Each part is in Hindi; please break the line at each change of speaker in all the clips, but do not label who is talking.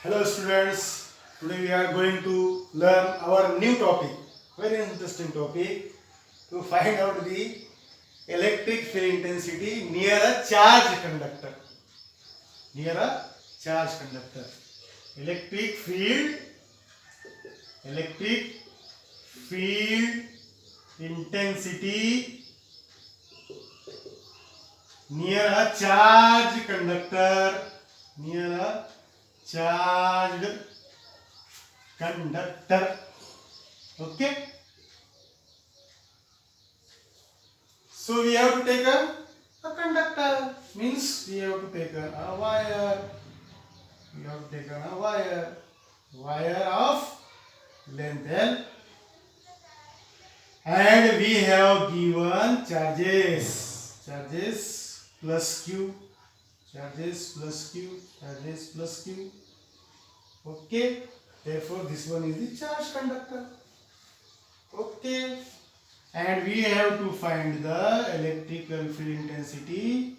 Hello students, today we are going to learn our new topic, very interesting topic, to find out the electric field intensity near a charged conductor. Near a charged conductor. Electric field intensity near a charged conductor. Near a charged conductor. Okay, so we have to take a conductor, means we have to take a wire. We have to take a wire of length L, and we have given charges plus q, charges plus q. Okay, therefore this one is the charge conductor. Okay, and we have to find the electrical field intensity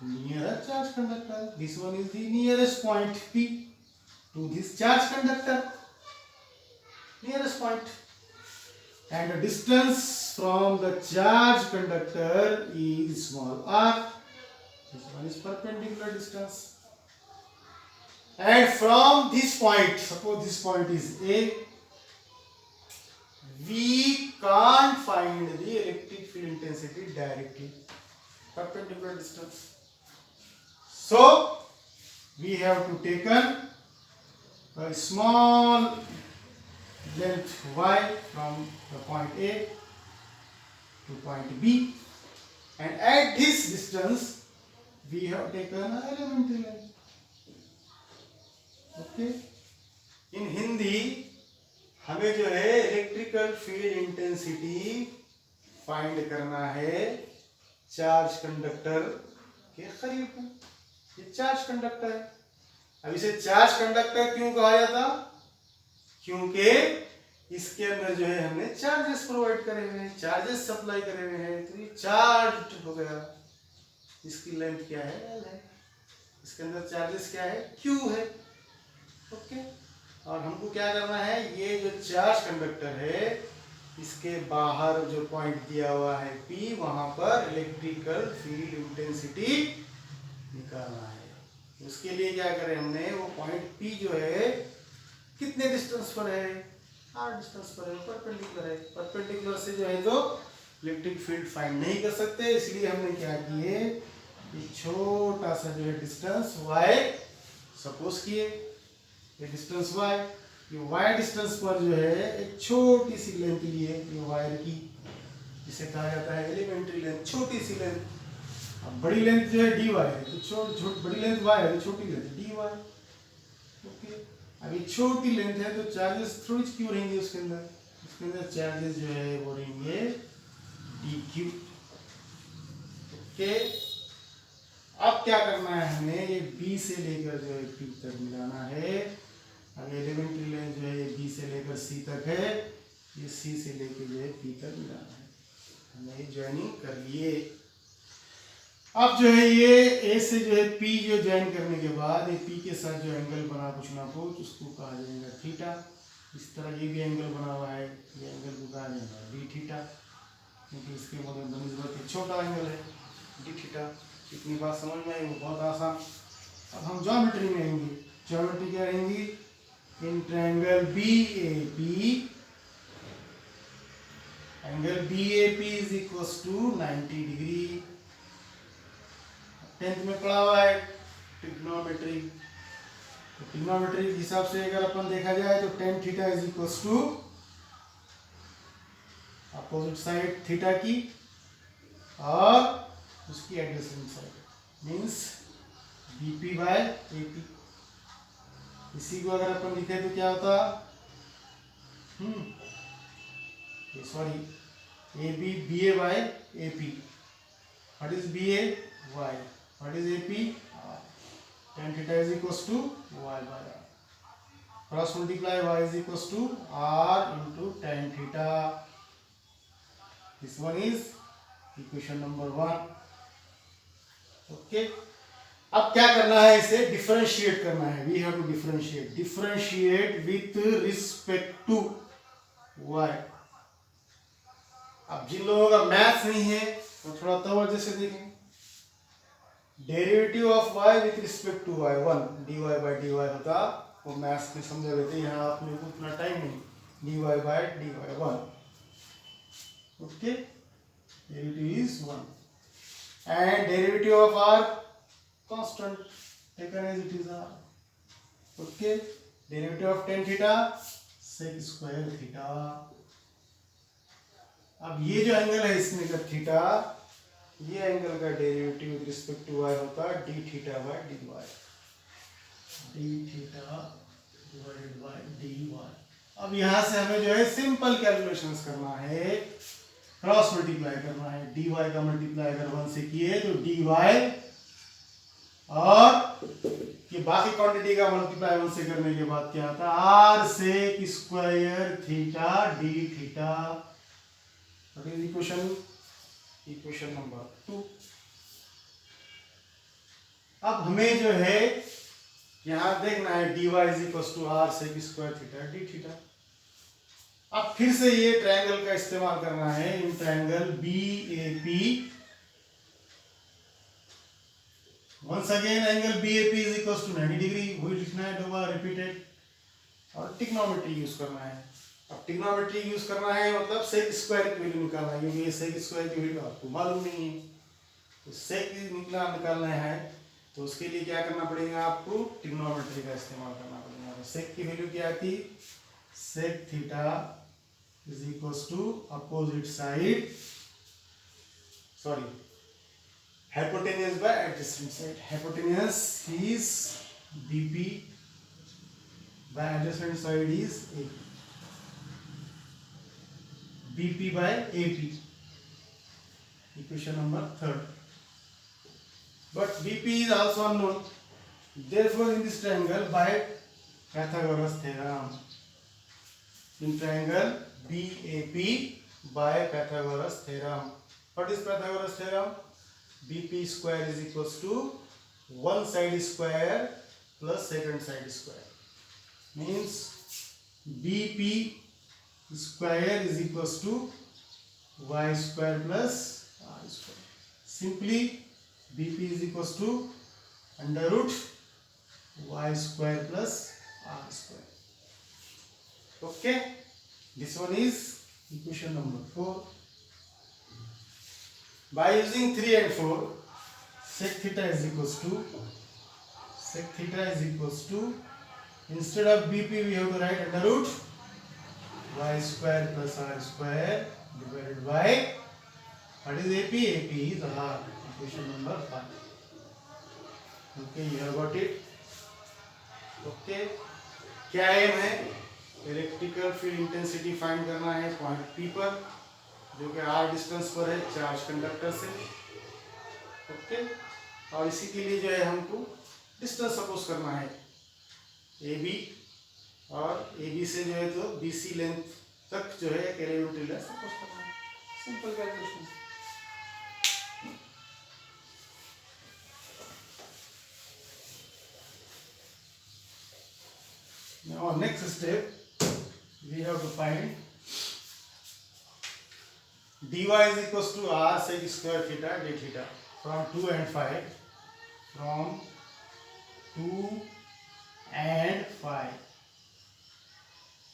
near a charge conductor. This one is the nearest point P to this charge conductor. Nearest point. And the distance from the charge conductor is small r. This one is perpendicular distance. And from this point, suppose this point is A, we can't find the electric field intensity directly. Perpendicular distance. So we have to take a small length y from the point A to point B, and at this distance we have taken an elementary length. Okay, in Hindi हमें जो है इलेक्ट्रिकल फील्ड इंटेंसिटी फाइंड करना है चार्ज कंडक्टर के करीब में. ये चार्ज कंडक्टर है. अब इसे चार्ज कंडक्टर क्यों कहा जाता? क्योंकि इसके अंदर जो है हमने चार्जेस प्रोवाइड करे हुए हैं, चार्जेस सप्लाई करे हुए हैं, तो ये चार्ज हो गया. इसकी लेंथ क्या है? L है. इसके अंदर चार्जेस क्या है? Q है. ओके, और हमको क्या करना है, ये जो चार्ज कंडक्टर है इसके बाहर जो पॉइंट दिया हुआ है P, वहां पर इलेक्ट्रिकल फील्ड इंटेंसिटी निकालना है. उसके लिए क्या करें हमने, वो पॉइंट P जो है कितने डिस्टेंस पर है? r डिस्टेंस पर है, परपेंडिकुलर है. परपेंडिकुलर से जो है तो इलेक्ट्रिक फील्ड फाइंड नहीं कर सकते, इसलिए हमने क्या किए, ये छोटा सा जो है डिस्टेंस y सपोज किए. ये डिस्टेंस y, ये y डिस्टेंस पर जो है एक छोटी सी लेंथ लिए, ये वायर की, जिसे कहा जाता है एलिमेंट्री लेंथ, छोटी सी लेंथ. अब बड़ी लेंथ जो है dy है, तो बड़ी लेंथ y है, तो छोटी लेंथ dy. ओके, अब ये छोटी लेंथ है तो चार्जेस थोड़ी क्यों रहेंगे उसके अंदर चार्जेस जो है वो रहेंगे dq. ओके, अब क्या करना है हमें, ये B से लेकर जो है P तक मिलाना है. अब एलिमेंट्री लेंथ जो है ये B से लेकर C तक है, ये C से लेकर जो है P तक मिलाना है. हमने ये ज्वाइनिंग कर लिए. अब जो है ये A से जो है P जो ज्वाइन करने के बाद ये P के साथ जो एंगल बना कुछ ना कुछ, उसको कहा जाएगा थीटा. इस तरह ये भी एंगल बना हुआ है, ये एंगल को कहा जाएगा डी थीटा, क्योंकि इसके बनस्पत छोटा एंगल है डी थीटा. इतनी बात समझ में आई, वो बहुत आसान. अब हम ज्योमेट्री में आएंगे. ज्योमेट्री क्या रहेंगी, in triangle BAP, angle BAP is equal to 90 degree. 10th में पढ़ा हुआ है ट्रिग्नोमेट्री. तो ट्रिग्नोमेट्री के हिसाब से अगर अपन देखा जाए तो tan theta is equal to opposite side theta की और उसकी adjacent side, means BP by AP. इसी को अगर अपन लिखे तो क्या होता, sorry, AB BA by AP. What is BA? Y. What is AP? R. tan theta is equal to y by r. Cross multiply y is equals to r into tan theta. This one is equation number 1. Okay. अब क्या करना है, इसे डिफरेंशिएट करना है। We have to differentiate with respect to y। अब जिन लोगों का मैथ्स नहीं है वो थोड़ा तवज्जो से देखें। Derivative of y with respect to y 1 dy by dy होता, वो मैथ्स में समझा लेते, यहाँ आपने को उतना टाइम नहीं। dy by dy 1, okay, derivative is 1 and derivative of r constant taken as it is r, okay, derivative of tan theta sec square theta। अब ये जो एंगल है इसमें का थीटा, ये एंगल का derivative with respect to y होता है d theta by dy, d theta divided by dy। अब यहाँ से हमें जो है सिंपल कैलकुलेशंस करना है, क्रॉस मल्टीप्लाई करना है। dy का मल्टीप्लाई अगर 1 से किए तो dy, और ये बाकी क्वांटिटी का मल्टीप्लाई 1 से करने के बाद क्या आता है, r sec square theta d theta. What is equation number 2। अब हमें जो है यहां देखना है dy is equal to r sec square theta d theta. अब फिर से ये ट्रायंगल का इस्तेमाल करना है, in triangle BAP। Once again angle BAP is equal to 90 degree, वही लिखना है दोबारा रिपीटेड, और ट्रिग्नोमेट्री यूज करना है। अब ट्रिग्नोमेट्री यूज करना है मतलब सेक स्क्वायर की वैल्यू निकालना है, क्योंकि ये सेक स्क्वायर की वैल्यू आपको मालूम नहीं है, तो सेक निकालना है तो उसके लिए क्या करना पड़ेगा, आपको ट्रिग्नोमेट्री का इस्तेमाल करना पड़ेगा। तो सेक की वैल्यू क्या आती, sec theta is equals to opposite side, sorry, hypotenuse by adjacent side। hypotenuse is BP by adjacent side is AP, BP by AP, equation number 3rd। but BP is also unknown, therefore in this triangle by Pythagoras theorem, in triangle BAP by Pythagoras theorem। What is Pythagoras theorem? BP square is equals to one side square plus second side square, means BP square is equals to y square plus r square। Simply BP is equals to under root y square plus r square, okay। This one is equation number 4। By using 3 and 4, sec theta is equals to, instead of BP we have to write under root y square plus r square divided by, what is AP? AP is r, equation number 5, okay, you have got it, okay। क्या एम है, इलेक्ट्रिकल फील्ड इंटेंसिटी फाइंड करना है पॉइंट P पर, जो कि r डिस्टेंस पर है चार्ज कंडक्टर से, ओके। और इसी के लिए जो है हमको डिस्टेंस सपोज करना है AB, और AB से जो है तो BC लेंथ तक जो है एलिमेंट्री लेंथ सपोज करना है, simple calculation. Now next step we have to find dy is equals to r sec square theta d theta from 2 and 5, from 2 and 5।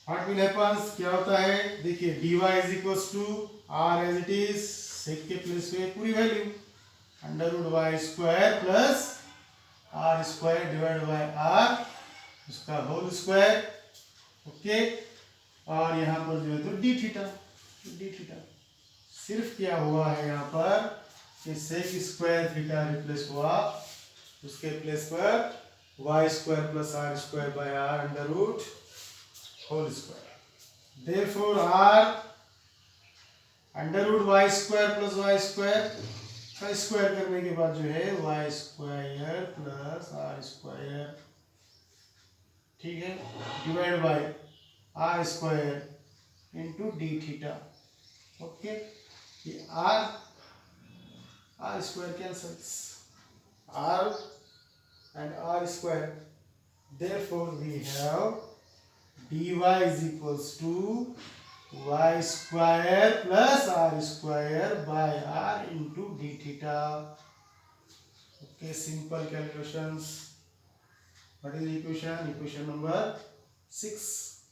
what will happen, क्या होता है, देखिए dy is equals to r as it is, sec के प्लेस पे पूरी value under root y square plus r square divide by r उसका होल स्क्वायर, ओके। और यहाँ पर जो है तो डी थीटा, सिर्फ क्या हुआ है यहाँ पर कि सेक स्क्वायर थीटा रिप्लेस हुआ, उसके प्लेस पर y square plus r square by r under root whole square. Therefore r under root y square plus y square का स्क्वायर करने के बाद जो है y square plus r square, ठीक है, divide by r square into d theta, okay. ये r square cancels, r and r square. Therefore, we have dy is equals to y square plus r square by r into d theta. Okay, simple calculations. What is the equation? Equation number 6.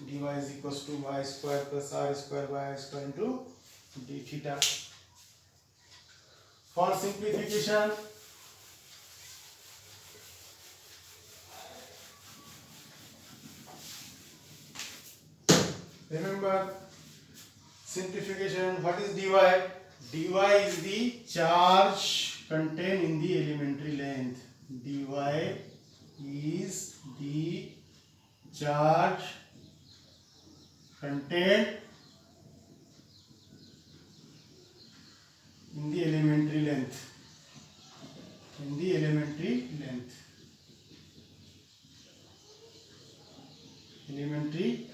Dy is equals to y square plus r square by r square into d theta. For simplification, remember simplification, what is dy? Dy is the charge contained in the elementary length. Dy is the charge contained in the elementary length. In the elementary length. Elementary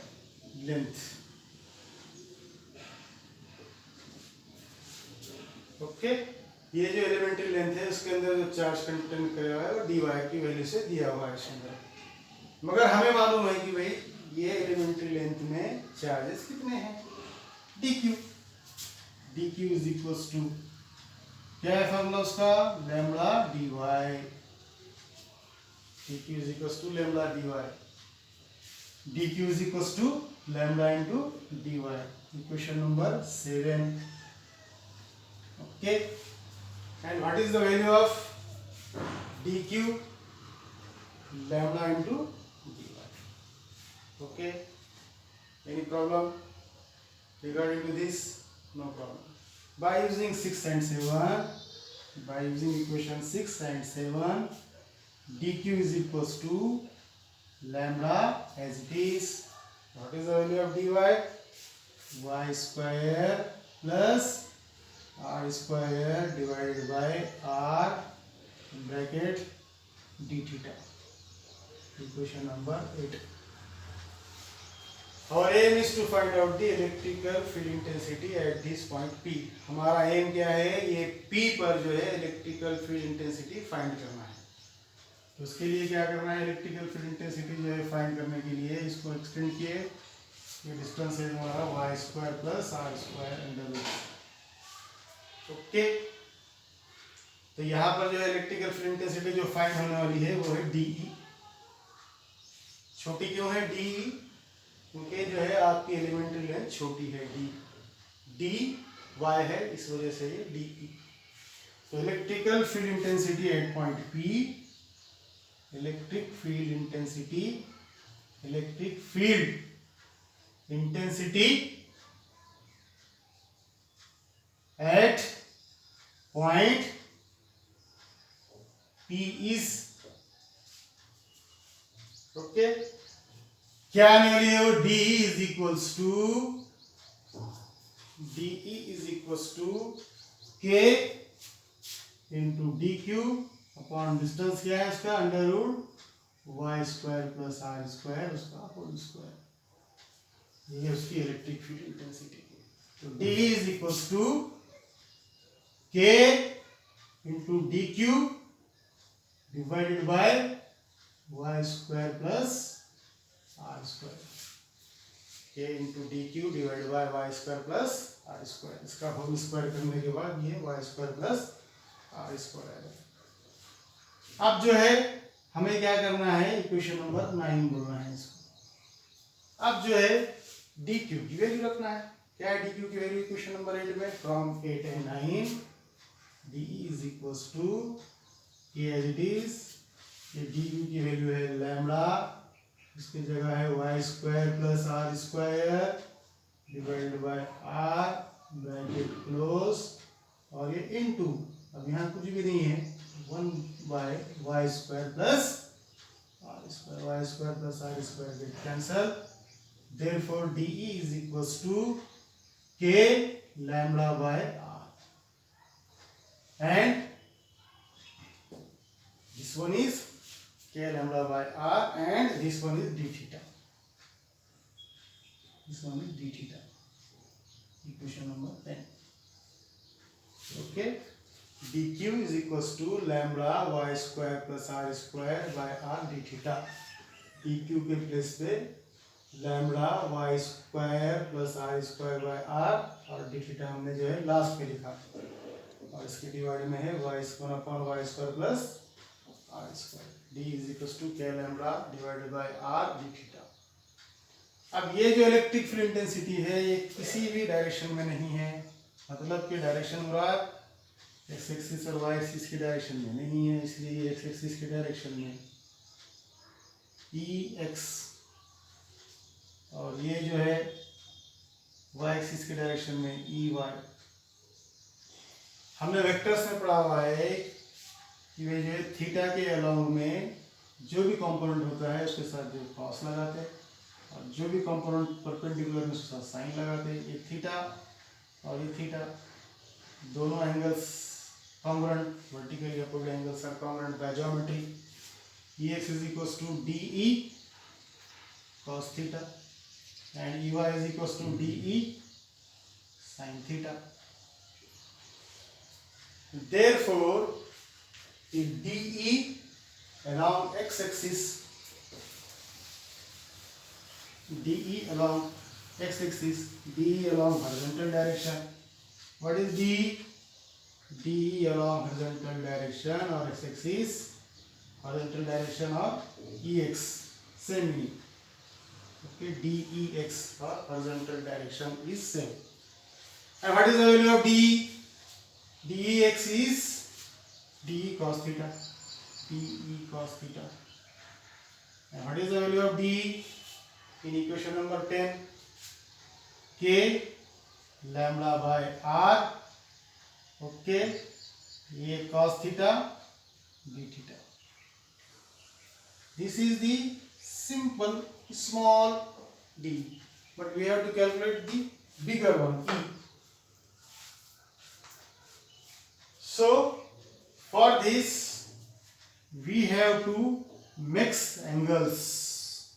length. Okay, ये जो एलिमेंट्री लेंथ है उसके अंदर जो चार्ज कंटेंट करा हुआ है वो dy की वैल्यू से दिया हुआ है इसके अंदर। मगर हमें मालूम है कि भाई ये एलिमेंट्री लेंथ में चार्जेस कितने हैं, dq। dq is equals to क्या है फॉर्मूला उसका, lambda dy। dq is equals to lambda dy। dq is equals to lambda into dy। Equation number 7। Okay, and what is the value of dq? Lambda into dy. Okay, any problem regarding to this? No problem. By using 6 and 7, by using equation 6 and 7, dq is equals to lambda as it is. What is the value of dy? Y square plus r square divided by r bracket d theta. Equation number 8. Our aim is to find out the electrical field intensity at this point P. हमारा एम क्या है, ये P पर जो है इलेक्ट्रिकल फील्ड इंटेंसिटी फाइंड करना है। तो उसके लिए क्या करना है, इलेक्ट्रिकल फील्ड इंटेंसिटी जो है फाइंड करने के लिए इसको एक्सटेंड किए। ये डिस्टेंस है हमारा y square plus r square under root. Okay, तो यहाँ पर जो है इलेक्ट्रिकल फील्ड इंटेंसिटी जो फाइंड होने वाली है वो है डी। छोटी क्यों है डी? क्योंकि जो है आपकी एलिमेंट्री लेंथ छोटी है, डी वाई है, इस वजह से ये डी। तो electrical field intensity at point P, electric field intensity at point P is okay, क्या आने वाली है वो, DE is equals to K into DQ upon distance क्या है उसका, under root y square plus r square उसका होल स्क्वायर। ये उसकी इलेक्ट्रिक फील्ड इंटेंसिटी। तो DE is equals to K into dq divided by y square plus r square. K into dq divided by y square plus r square. इसका होल स्क्वायर करने के बाद ये y square plus r square आएगा। अब जो है हमें क्या करना है, इक्वेशन नंबर 9 बोलना है इसको। अब जो है dq की वैल्यू रखना है। क्या है dq की वैल्यू इक्वेशन नंबर 8 में, from 8 and 9 dE is equals to K as it is। ये dQ की वैल्यू है लैम्बडा, इसकी जगह है y square plus r square divided by r bracket close, और ये इनटू, अब यहाँ कुछ भी नहीं है, 1 by y square plus r square, y square plus r square get cancel. Therefore dE is equals to K lambda by r, and this one is K lambda by r, and this one is d theta. This one is d theta. Equation number 10. Okay. dq is equals to lambda y square plus r square by r d theta। dq के प्लेस पे lambda y square plus r square by r और डी थीटा हमने जो है लास्ट में लिखा और इसके डिवाइड में है y square upon y square plus r square. D is equal to k lambda divided by r d theta. अब ये जो इलेक्ट्रिक फील्ड इंटेंसिटी है ये किसी भी डायरेक्शन में नहीं है, मतलब कि डायरेक्शन मुराद एक्स एक्सिस और वाई एक्सिस की डायरेक्शन में नहीं है, इसलिए एक्स एक्सिस की डायरेक्शन में ई एक्स और ये जो है वाई एक्सिस की डायरेक्शन में ई वाई। हमने वेक्टर्स में पढ़ा हुआ है कि वे जो थीटा के अलोंग में जो भी कंपोनेंट होता है उसके साथ जो कॉस लगाते हैं और जो भी कंपोनेंट परपेंडिकुलर में उसके साथ साइन लगाते हैं। ये थीटा और ये थीटा दोनों angles congruent, vertical opposite angles are congruent by geometry. Ex is equals to DE cos theta and EY is equals to DE sin theta. Therefore, if DE along x-axis, DE along x-axis, DE along horizontal direction. What is DE? DE along horizontal direction or x-axis, horizontal direction of EX, same meaning. Okay, DEX or horizontal direction is same. And what is the value of DE? DEX is DE cos theta. DE cos theta. And what is the value of DE? In equation number 10, K lambda by R. Okay, ये cos theta, d theta. This is the simple small d, but we have to calculate the bigger one, E. So for this we have to mix angles,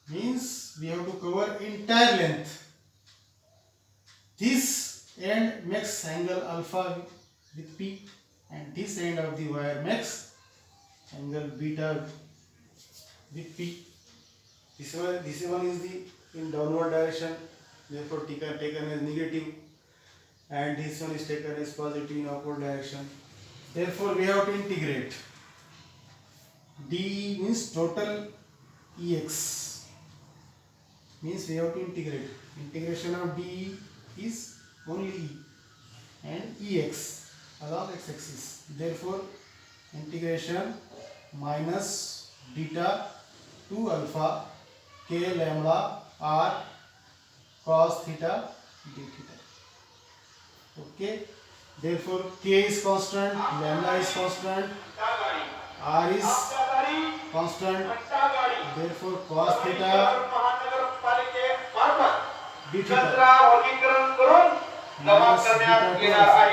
means we have to cover entire length. This end makes angle alpha with P and this end of the wire makes angle beta with P. This one is the in downward direction, therefore taken as negative, and this one is taken as positive in upward direction. Therefore we have to integrate. D means total EX, means we have to integrate. Integration of D is only E and EX along x-axis. Therefore integration minus beta 2 alpha k lambda r cos theta d theta. Okay, therefore k is constant, lambda is constant, r is constant, therefore cos theta d theta minus beta 2 alpha.